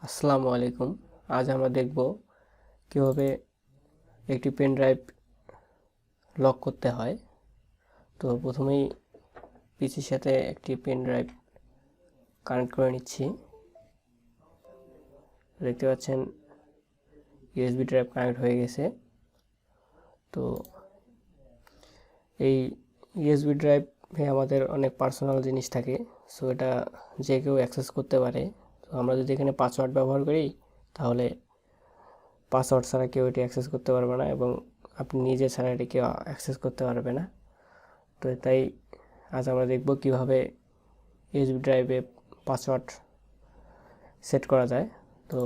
আসসালামু আলাইকুম। আজ আমরা দেখব কিভাবে একটি পেন ড্রাইভ লক করতে হয়। তো প্রথমেই পিসির সাথে একটি পেন ড্রাইভ কানেক্ট করে নিচ্ছি। দেখতে পাচ্ছেন ইউএসবি ড্রাইভ কানেক্ট হয়ে গেছে। তো এই ইউএসবি ড্রাইভে আমাদের অনেক পার্সোনাল জিনিস থাকে, সো এটা যে কেউ অ্যাক্সেস করতে পারে। তো আমরা যদি এখানে পাসওয়ার্ড ব্যবহার করি তাহলে পাসওয়ার্ড ছাড়া কেউ এটি অ্যাক্সেস করতে পারবে না এবং আপনি নিজে ছাড়া এটি কেউ অ্যাক্সেস করতে পারবে না। তো তাই আজ আমরা দেখব কিভাবে ইউএসবি ড্রাইভে পাসওয়ার্ড সেট করা যায়। তো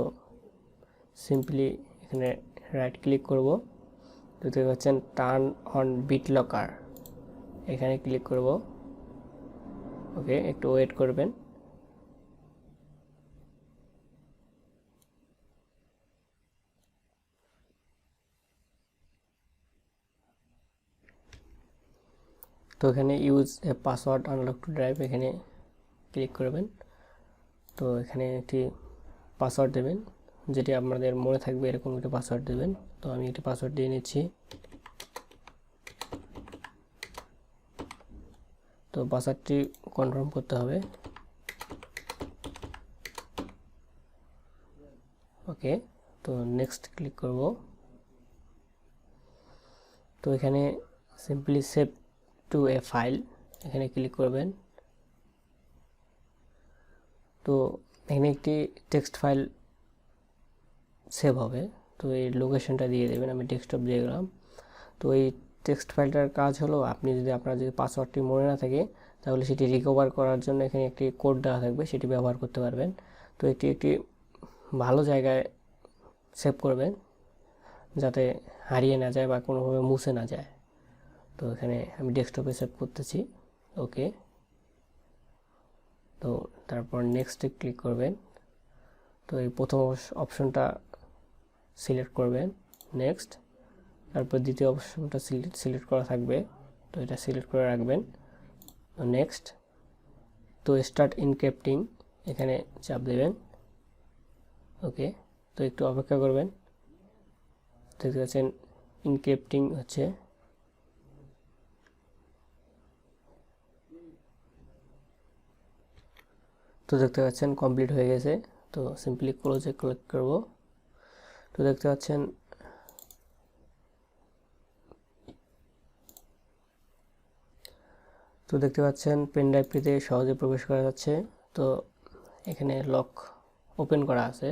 সিম্পলি এখানে রাইট ক্লিক করব, দেখতে পাচ্ছেন টার্ন অন বিট লকার, এখানে ক্লিক করব। ওকে, একটু ওয়েট করবেন। তো এখানে use a password unlock to drive, এখানে ক্লিক করবেন। তো এখানে একটি পাসওয়ার্ড দেবেন, যেটি আপনাদের মনে থাকবে এরকম একটি পাসওয়ার্ড দেবেন। তো আমি একটি পাসওয়ার্ড দিয়ে নিচ্ছি। তো পাসওয়ার্ডটি কনফার্ম করতে হবে। ওকে, তো নেক্সট ক্লিক করব। তো এখানে সিম্পলি সেভ টু এ ফাইল, এখানে ক্লিক করবেন। তো এখানে একটি টেক্সট ফাইল সেভ হবে। তো এই লোকেশনটা দিয়ে দেবেন, আমি ডেস্কটপ দিয়ে গেলাম। তো এই টেক্সট ফাইলটার কাজ হলো, আপনি যদি আপনার যদি পাসওয়ার্ডটি মনে না থাকে তাহলে সেটি রিকভার করার জন্য এখানে একটি কোড দেওয়া থাকবে, সেটি ব্যবহার করতে পারবেন। তো এটি একটি ভালো জায়গায় সেভ করবেন যাতে হারিয়ে না যায় বা কোনোভাবে মুছে না যায়। তো এখানে আমি ডেস্কটপে সেভ করতেছি। ওকে, তো তারপর নেক্সটে ক্লিক করবেন। তো এই প্রথম অপশনটা সিলেক্ট করবেন, নেক্সট। তারপর দ্বিতীয় অপশনটা সিলেক্ট করা থাকবে, তো এটা সিলেক্ট করে রাখবেন। তো নেক্সট, তো স্টার্ট ইনক্রিপ্টিং, এখানে চাপ দেবেন। ওকে, তো একটু অপেক্ষা করবেন। দেখতে পাচ্ছেন ইনক্রিপ্টিং হচ্ছে। তো দেখতে পাচ্ছেন কমপ্লিট হয়ে গেছে। তো সিম্পলি ক্লোজে ক্লিক করব। তো দেখতে পাচ্ছেন পেন ড্রাইভটিতে সহজে প্রবেশ করা যাচ্ছে। তো এখানে লক ওপেন করা আছে।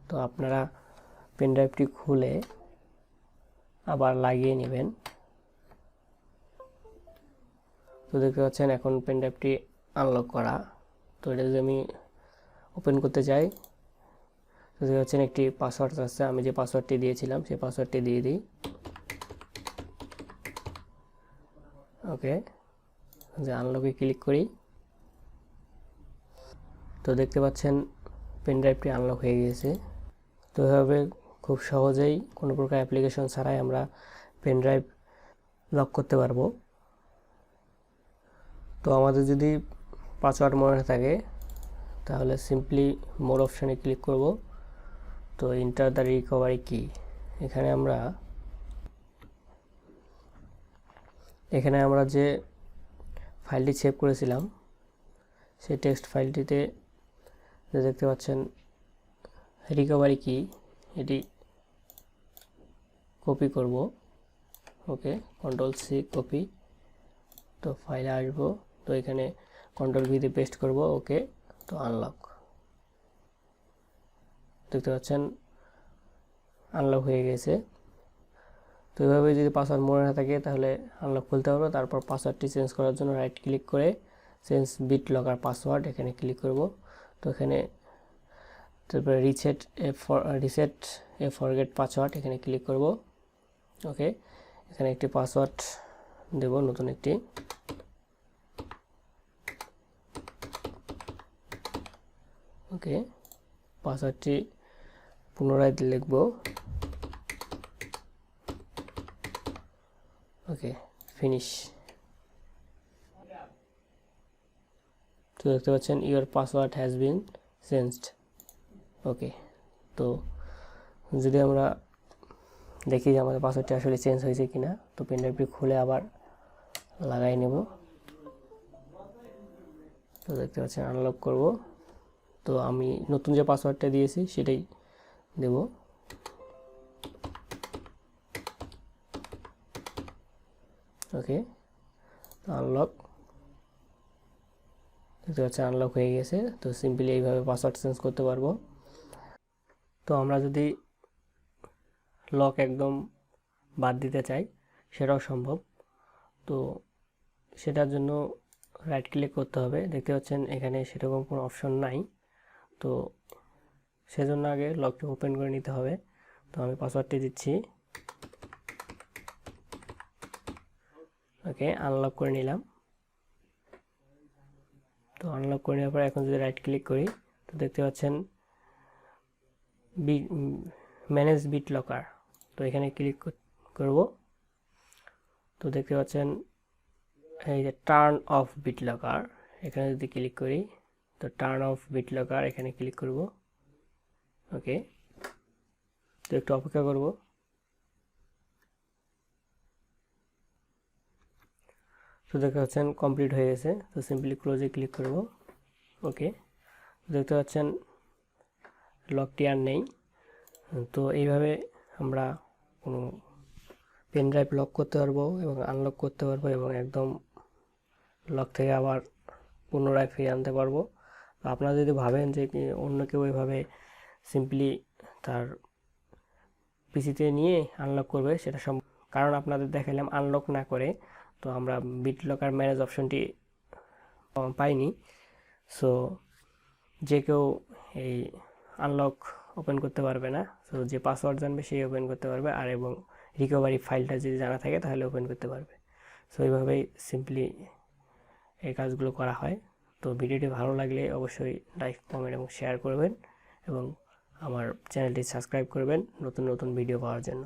তো আপনারা পেন ড্রাইভটি খুলে আবার লাগিয়ে নেবেন। তো দেখতে পাচ্ছেন এখন পেন ড্রাইভটি আনলক করা। তো এটা যদি আমি ওপেন করতে চাই, তো দেখতে পাচ্ছেন একটি পাসওয়ার্ড আছে, আমি যে পাসওয়ার্ডটি দিয়েছিলাম সেই পাসওয়ার্ডটি দিয়ে দিই। ওকে, যে আনলকে ক্লিক করি। তো দেখতে পাচ্ছেন পেন ড্রাইভটি আনলক হয়ে গিয়েছে। তো এভাবে খুব সহজেই কোনো প্রকার অ্যাপ্লিকেশন ছাড়াই আমরা পেন ড্রাইভ লক করতে পারবো। তো আমাদের যদি পাসওয়ার্ড মনে না থাকে তাহলে সিম্পলি মোর অপশানে ক্লিক করব। তো এন্টার দ্য রিকভারি কি, এখানে আমরা যে ফাইলটি সেভ করেছিলাম সেই টেক্সট ফাইলটিতে দেখতে পাচ্ছেন রিকভারি কি, এটি কপি করব। ওকে, কন্ট্রোল সি কপি। তো ফাইলে আসবো, তো এখানে কন্ট্রোল ভি দিয়ে পেস্ট করব। ওকে, তো আনলক, দেখতে পাচ্ছেন আনলক হয়ে গেছে। তো এভাবে যদি পাসওয়ার্ড মনে না থাকে তাহলে আনলক খুলতে হবে। তারপর পাসওয়ার্ডটি চেঞ্জ করার জন্য রাইট ক্লিক করে চেঞ্জ বিট লকার পাসওয়ার্ড, এখানে ক্লিক করব। তো এখানে তারপরে রিসেট এ ফরগেট পাসওয়ার্ড, এখানে ক্লিক করব। ওকে, এখানে একটি পাসওয়ার্ড দেব, নতুন একটি। ওকে, পাসওয়ার্ডটি পুনরায় লিখব। Okay, finish. তো দেখতে পাচ্ছেন your password has been changed. Okay, তো যদি আমরা দেখি যে আমাদের পাসওয়ার্ডটি আসলে চেঞ্জ হয়েছে কিনা, তো পেনড্রাইভটি খুলে আবার লাগাই নেব। তো দেখতে পাচ্ছেন আনলক করব। তো আমি নতুন যে পাসওয়ার্ডটা দিয়েছি সেটাই দেব। ওকে, তো আনলক, দেখতে পাচ্ছেন আনলক হয়ে গেছে। তো সিম্পলি এইভাবে পাসওয়ার্ড চেঞ্জ করতে পারবো। তো আমরা যদি লক একদম বাদ দিতে চাই সেটাও সম্ভব। তো সেটার জন্য রাইট ক্লিক করতে হবে। দেখতে পাচ্ছেন এখানে সেরকম কোনো অপশন নাই। তো সেজন্য আগে লকটি ওপেন করে নিতে হবে। তো আমি পাসওয়ার্ডটি দিচ্ছি। ওকে, আনলক করে নিলাম। তো আনলক করে নেওয়ার পর এখন যদি রাইট ক্লিক করি, তো দেখতে পাচ্ছেন ম্যানেজ বিট লকার। তো এখানে ক্লিক করব। তো দেখতে পাচ্ছেন এই যে টার্ন অফ বিট লকার, এখানে যদি ক্লিক করি, তো টার্ন অফ বিট লকার এখানে ক্লিক করব। ওকে, তো একটু অপেক্ষা করব। তো দেখতে পাচ্ছেন কমপ্লিট হয়ে গেছে। তো সিম্পলি ক্লোজে ক্লিক করব। ওকে, দেখতে পাচ্ছেন লকটি আর নেই। তো এইভাবে আমরা কোনো পেন ড্রাইভ লক করতে পারবো এবং আনলক করতে পারবো এবং একদম লক থেকে আবার পুনরায় ফিরে আনতে পারবো। তো আপনারা যদি ভাবেন যে অন্য কেউ এভাবে সিম্পলি তার পিসিতে নিয়ে আনলক করবে, সেটা সম্ভব। কারণ আপনাদের দেখালাম আনলক না করে তো আমরা বিট লকার ম্যানেজ অপশনটি পাইনি। সো যে কেউ এই আনলক ওপেন করতে পারবে না। সো যে পাসওয়ার্ড জানবে সেই ওপেন করতে পারবে, আর এবং রিকভারি ফাইলটা যদি জানা থাকে তাহলে ওপেন করতে পারবে। সো এইভাবেই সিম্পলি এই কাজগুলো করা হয়। তো ভিডিওটি ভালো লাগলে অবশ্যই লাইক, কমেন্ট এবং শেয়ার করবেন এবং আমার চ্যানেলটি সাবস্ক্রাইব করবেন নতুন নতুন ভিডিও পাওয়ার জন্য।